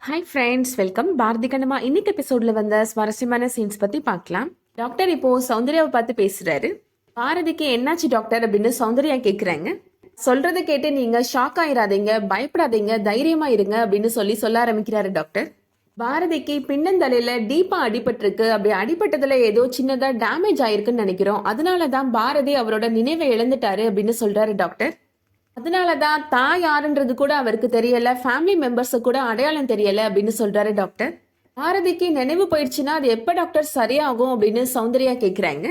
Hi friends, welcome. Bharathi Kannamma இன்னைக்கு எபிசோட்ல வந்த சுவாரஸ்யமான சீன்ஸ் பத்தி பார்க்கலாம். டாக்டர் இப்போ சௌந்தர்யாவை பார்த்து பேசுறாரு. பாரதிக்கு என்னாச்சு டாக்டர் அப்படின்னு சௌந்தர்யா கேக்குறாங்க. சொல்றதை கேட்டு நீங்க ஷாக் ஆயிராதீங்க, பயப்படாதீங்க, தைரியமா இருங்க அப்படின்னு சொல்ல ஆரம்பிக்கிறாரு டாக்டர். பாரதிக்கு பின்னந்தலையில டீப்பா அடிபட்டிருக்கு. அப்படி அடிபட்டதுல ஏதோ சின்னதா டேமேஜ் ஆயிருக்குன்னு நினைக்கிறோம். அதனாலதான் பாரதி அவரோட நினைவை இழந்துட்டாரு அப்படின்னு சொல்றாரு டாக்டர். அதனாலதான் தான் யாருன்றது கூட அவருக்கு தெரியல, ஃபேமிலி மெம்பர்ஸ கூட அடையாளம் தெரியல அப்படின்னு சொல்றாரு டாக்டர். பாரதிக்கு நினைவு போயிடுச்சுன்னா அது எப்ப டாக்டர் சரியாகும் அப்படின்னு சௌந்தர்யா கேக்குறாங்க.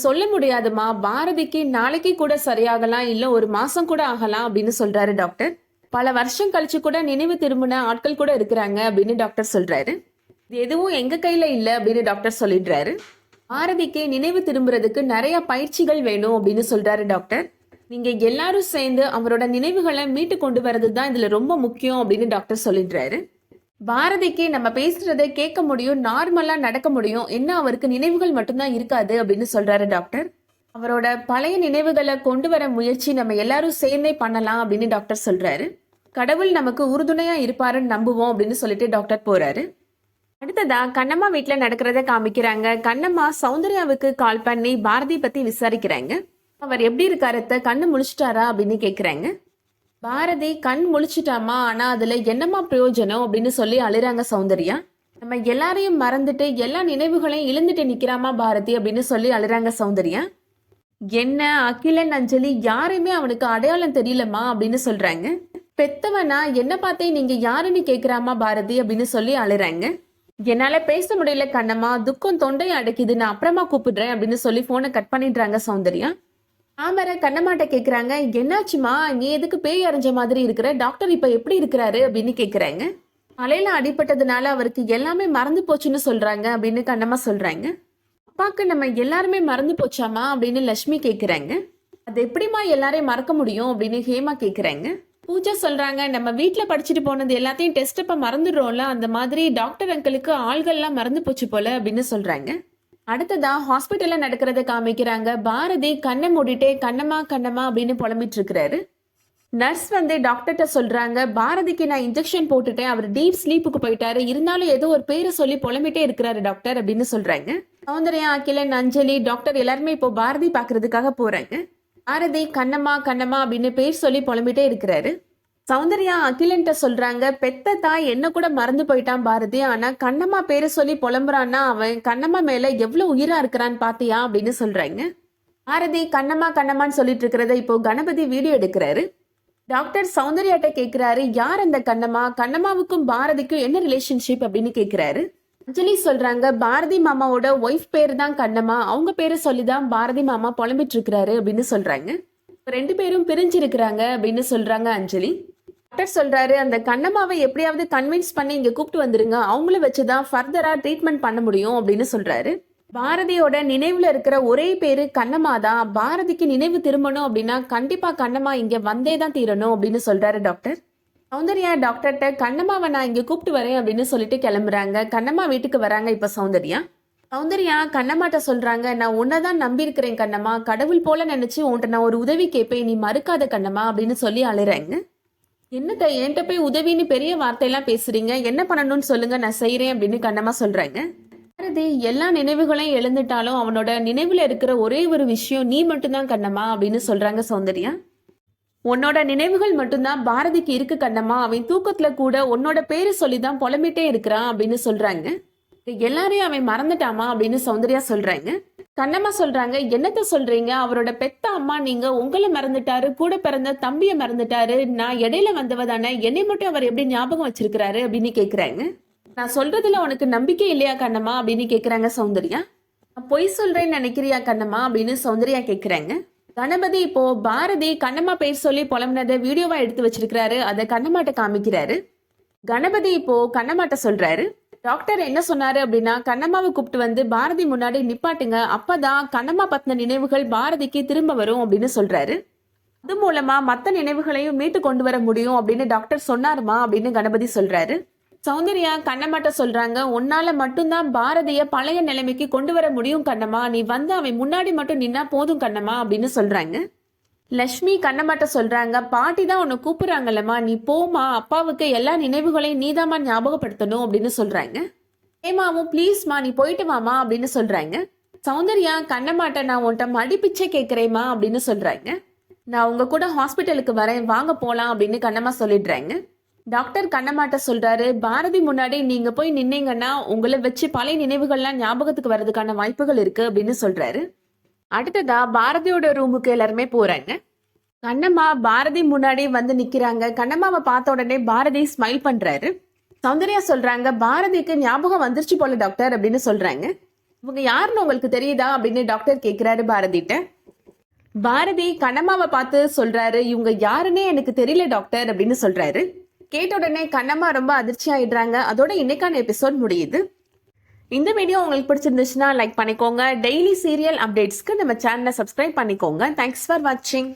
சொல்ல முடியாதுமா, பாரதிக்கு நாளைக்கு கூட சரியாகலாம், இல்ல ஒரு மாசம் கூட ஆகலாம் அப்படின்னு சொல்றாரு டாக்டர். பல வருஷம் கழிச்சு கூட நினைவு திரும்பின ஆட்கள் கூட இருக்கிறாங்க அப்படின்னு டாக்டர் சொல்றாரு. இது எதுவும் எங்க கையில இல்ல அப்படின்னு டாக்டர் சொல்லிடுறாரு. பாரதிக்கு நினைவு திரும்புறதுக்கு நிறைய பயிற்சிகள் வேணும் அப்படின்னு சொல்றாரு டாக்டர். நீங்க எல்லாரும் சேர்ந்து அவரோட நினைவுகளை மீட்டு கொண்டு வர்றது தான் இதுல ரொம்ப முக்கியம் அப்படின்னு டாக்டர் சொல்லிடுறாரு. பாரதிக்கு நம்ம பேசுறதை கேட்க முடியும், நார்மலா நடக்க முடியும், என்ன அவருக்கு நினைவுகள் மட்டும்தான் இருக்காது அப்படின்னு சொல்றாரு டாக்டர். அவரோட பழைய நினைவுகளை கொண்டு வர முயற்சி நம்ம எல்லாரும் சேர்ந்தே பண்ணலாம் அப்படின்னு டாக்டர் சொல்றாரு. கடவுள் நமக்கு உறுதுணையா இருப்பாருன்னு நம்புவோம் அப்படின்னு சொல்லிட்டு டாக்டர் போறாரு. அடுத்ததா கண்ணம்மா வீட்டுல நடக்கிறத காமிக்கிறாங்க. கண்ணம்மா சௌந்தர்யாவுக்கு கால் பண்ணி பாரதி பத்தி விசாரிக்கிறாங்க. அவர் எப்படி இருக்காரு, கண்ணு முழிச்சிட்டாரா அப்படின்னு கேக்குறாங்க. பாரதி கண் முழிச்சிட்டாமா, ஆனா அதுல என்னமா பிரயோஜனம் அப்படின்னு சொல்லி அழுறாங்க சௌந்தர்யா. நம்ம எல்லாரையும் மறந்துட்டு எல்லா நினைவுகளையும் இழந்துட்டு நிக்கிறாமா பாரதி அப்படின்னு சொல்லி அழுறாங்க சௌந்தர்யா. என்ன அகிலன் அஞ்சலி யாரையுமே அவனுக்கு அடையாளம் தெரியலமா அப்படின்னு சொல்றாங்க. பெத்தவனா என்ன பார்த்தே நீங்க யாருன்னு கேக்குறாமா பாரதி அப்படின்னு சொல்லி அழுறாங்க. என்னால பேச முடியல கண்ணம்மா, துக்கம் தொண்டையை அடைக்குது, நான் அப்புறமா கூப்பிடுறேன் அப்படின்னு சொல்லி போனை கட் பண்ணிடுறாங்க சௌந்தர்யா. ஆமர கண்ணம்மாட்ட கேக்குறாங்க, என்னாச்சுமா, நீ எதுக்கு பேய் அரைஞ்ச மாதிரி இருக்கிற, டாக்டர் இப்ப எப்படி இருக்கிறாரு அப்படின்னு கேக்குறாங்க. தலையில அடிபட்டதுனால அவருக்கு எல்லாமே மறந்து போச்சுன்னு சொல்றாங்க அப்படின்னு கண்ணம்மா சொல்றாங்க. அப்பாக்கு நம்ம எல்லாருமே மறந்து போச்சாமா அப்படின்னு லட்சுமி கேக்குறாங்க. அது எப்படிமா எல்லாரையும் மறக்க முடியும் அப்படின்னு ஹேமா கேக்குறாங்க. பூஜா சொல்றாங்க, நம்ம வீட்டுல படிச்சுட்டு போனது எல்லாத்தையும் டெஸ்ட் அப்ப மறந்துடுறோம்ல, அந்த மாதிரி டாக்டர் அங்கிளுக்கு ஆள்கள்லாம் மறந்து போச்சு போல அப்படின்னு சொல்றாங்க. அடுத்ததா ஹாஸ்பிட்டல்ல நடக்கிறத காமிக்கிறாங்க. பாரதி கண்ணை மூடிட்டே கண்ணம்மா கண்ணம்மா அப்படின்னு புலம்பிட்டு இருக்கிறாரு. நர்ஸ் வந்து டாக்டர்கிட்ட சொல்றாங்க, பாரதிக்கு நான் இன்ஜெக்ஷன் போட்டுட்டேன், அவர் டீப் ஸ்லீப்புக்கு போயிட்டாரு, இருந்தாலும் ஏதோ ஒரு பேரை சொல்லி புலம்பிட்டே இருக்கிறாரு டாக்டர் அப்படின்னு சொல்றாங்க. சௌந்தர்யா, அகிலன், அஞ்சலி, டாக்டர் எல்லாருமே இப்போ பாரதி பாக்குறதுக்காக போறாங்க. பாரதி கண்ணம்மா கண்ணம்மா அப்படின்னு பேர் சொல்லி புலம்பிட்டே இருக்கிறாரு. சௌந்தர்யா அகிலன்ட்ட சொல்றாங்க, பெத்த தாய் என்ன கூட மறந்து போயிட்டான் பாரதி, ஆனா கண்ணம்மா பேரை சொல்லி புலம்புறான்னா அவன் கண்ணம்மா மேல எவ்வளவு உயிரா இருக்கிறான்னு பாத்தியா அப்படின்னு சொல்றாங்க. பாரதி கண்ணம்மா கண்ணம்மான்னு சொல்லிட்டு இருக்கிறத இப்போ கணபதி வீடியோ எடுக்கிறாரு. டாக்டர் சௌந்தர்யாட்ட கேக்குறாரு, யார் அந்த கண்ணம்மா, கண்ணம்மாவுக்கும் பாரதிக்கும் என்ன ரிலேஷன்ஷிப் அப்படின்னு கேக்குறாரு. அஞ்சலி சொல்றாங்க, பாரதி மாமாவோட ஒய்ஃப் பேரு தான் கண்ணம்மா, அவங்க பேரை சொல்லிதான் பாரதி மாமா புலம்பிட்டு இருக்கிறாரு அப்படின்னு சொல்றாங்க. ரெண்டு பேரும் பிரிஞ்சிருக்கிறாங்க அப்படின்னு சொல்றாங்க அஞ்சலி. டாக்டர் சொல்றாரு, அந்த கண்ணம்மாவை எப்படியாவது கன்வின்ஸ் பண்ணி இங்க கூப்பிட்டு வந்துருங்க, அவங்கள வச்சுதான் ஃபர்தரா ட்ரீட்மெண்ட் பண்ண முடியும் அப்படின்னு சொல்றாரு. பாரதியோட நினைவுல இருக்கிற ஒரே பேரு கண்ணம்மா தான், பாரதிக்கு நினைவு திரும்பணும் அப்படின்னா கண்டிப்பா கண்ணம்மா இங்க வந்தே தான் தீரணும் அப்படின்னு சொல்றாரு டாக்டர். சௌந்தர்யா டாக்டர்கிட்ட கண்ணம்மாவை நான் இங்க கூப்பிட்டு வரேன் அப்படின்னு சொல்லிட்டு கிளம்புறாங்க. கண்ணம்மா வீட்டுக்கு வராங்க இப்ப சௌந்தர்யா. சௌந்தர்யா கண்ணம்மாட்ட சொல்றாங்க, நான் உன்னதான் நம்பி இருக்கிறேன் கண்ணம்மா, கடவுள் போல நினைச்சு உன்கிட்ட நான் ஒரு உதவி கேட்பேன், நீ மறுக்காத கண்ணம்மா அப்படின்னு சொல்லி அழுறாங்க. என்னத்த என்கிட்ட போய் உதவின்னு பெரிய வார்த்தையெல்லாம் பேசுறீங்க, என்ன பண்ணணும்னு சொல்லுங்க, நான் செய்யறேன் அப்படின்னு கண்ணம்மா சொல்றாங்க. பாரதி எல்லா நினைவுகளையும் எழுந்துட்டாலும் அவனோட நினைவுல இருக்கிற ஒரே ஒரு விஷயம் நீ மட்டும்தான் கண்ணம்மா அப்படின்னு சொல்றாங்க சௌந்தர்யா. உன்னோட நினைவுகள் மட்டும்தான் பாரதிக்கு இருக்கு கண்ணம்மா, அவன் தூக்கத்துல கூட உன்னோட பேரு சொல்லிதான் புலம்பிட்டே இருக்கிறான் அப்படின்னு சொல்றாங்க. எல்லாரையும் அவன் மறந்துட்டாமா அப்படின்னு சௌந்தர்யா சொல்றாங்க. கண்ணம்மா சொல்றாங்க, என்னத்த சொல்றீங்க, அவரோட பெத்த அம்மா நீங்க, உங்களை மறந்துட்டாரு, கூட பிறந்த தம்பிய மறந்துட்டாரு, நான் இடையில வந்தவ தானே, என்னை மட்டும் அவர் எப்படி ஞாபகம் வச்சிருக்கிறாரு அப்படின்னு கேக்குறாங்க. நான் சொல்றதுல உனக்கு நம்பிக்கை இல்லையா கண்ணம்மா அப்படின்னு கேக்குறாங்க சௌந்தர்யா. பொய் சொல்றேன்னு நினைக்கிறியா கண்ணம்மா அப்படின்னு சௌந்தர்யா கேக்குறாங்க. கணபதி இப்போ பாரதி கண்ணம்மா பேர் சொல்லி புலம்புனதை வீடியோவா எடுத்து வச்சிருக்கிறாரு, அதை கண்ணம்மாட்ட காமிக்கிறாரு. கணபதி இப்போ கண்ணம்மாட்ட சொல்றாரு, டாக்டர் என்ன சொன்னாரு அப்படின்னா, கண்ணம்மாவை கூப்பிட்டு வந்து பாரதி முன்னாடி நிப்பாட்டுங்க, அப்பதான் கண்ணம்மா பத்தின நினைவுகள் பாரதிக்கு திரும்ப வரும் அப்படின்னு சொல்றாரு. அது மூலமா மத்த நினைவுகளையும் மீட்டு கொண்டு வர முடியும் அப்படின்னு டாக்டர் சொன்னாருமா அப்படின்னு கணபதி சொல்றாரு. சௌந்தர்யா கண்ணம்மாட்ட சொல்றாங்க, உன்னால மட்டும்தான் பாரதிய பழைய நிலைமைக்கு கொண்டு வர முடியும் கண்ணம்மா, நீ வந்து அவன் முன்னாடி மட்டும் நின்னா போதும் கண்ணம்மா அப்படின்னு சொல்றாங்க. லக்ஷ்மி கண்ணம்மாட்ட சொல்றாங்க, பாட்டி தான் உன்னை கூப்பிடுறாங்கல்லம்மா, நீ போமா, அப்பாவுக்கு எல்லா நினைவுகளையும் நீதாம்மா ஞாபகப்படுத்தணும் அப்படின்னு சொல்றாங்க. ஏமாவும் ப்ளீஸ்மா நீ போயிட்டு வாமா அப்படின்னு சொல்றாங்க. சௌந்தர்யா கண்ணம்மாட்ட நான் உன்கிட்ட மடி பிச்சை கேட்கிறேம்மா அப்படின்னு சொல்றாங்க. நான் உங்க கூட ஹாஸ்பிட்டலுக்கு வரேன், வாங்க போலாம் அப்படின்னு கண்ணம்மா சொல்லிடுறாங்க. டாக்டர் கண்ணம்மாட்ட சொல்றாரு, பாரதி முன்னாடி நீங்க போய் நின்னீங்கன்னா உங்களை வச்சு பழைய நினைவுகள்லாம் ஞாபகத்துக்கு வர்றதுக்கான வாய்ப்புகள் இருக்கு அப்படின்னு சொல்றாரு. அடுத்ததா பாரதியோட ரூமுக்கு எல்லாருமே போறாங்க. கண்ணம்மா பாரதி முன்னாடி வந்து நிக்கிறாங்க. கண்ணம்மாவை பார்த்த உடனே பாரதி ஸ்மைல் பண்றாரு. சௌந்தர்யா சொல்றாங்க, பாரதிக்கு ஞாபகம் வந்துருச்சு போல டாக்டர் அப்படின்னு சொல்றாங்க. இவங்க யாருன்னு உங்களுக்கு தெரியுதா அப்படின்னு டாக்டர் கேட்கிறாரு பாரதிட்ட. பாரதி கண்ணம்மாவை பார்த்து சொல்றாரு, இவங்க யாருன்னே எனக்கு தெரியல டாக்டர் அப்படின்னு சொல்றாரு. கேட்ட உடனே கண்ணம்மா ரொம்ப அதிர்ச்சி ஆயிடுறாங்க. அதோட இன்னைக்கான எபிசோட் முடியுது. இந்த வீடியோ உங்களுக்கு பிடிச்சிருந்துச்சுன்னா லைக் பண்ணிக்கோங்க. டெய்லி சீரியல் அப்டேட்ஸ்க்கு நம்ம சேனலை சப்ஸ்கிரைப் பண்ணிக்கோங்க. தேங்க்ஸ் ஃபார் வாட்சிங்.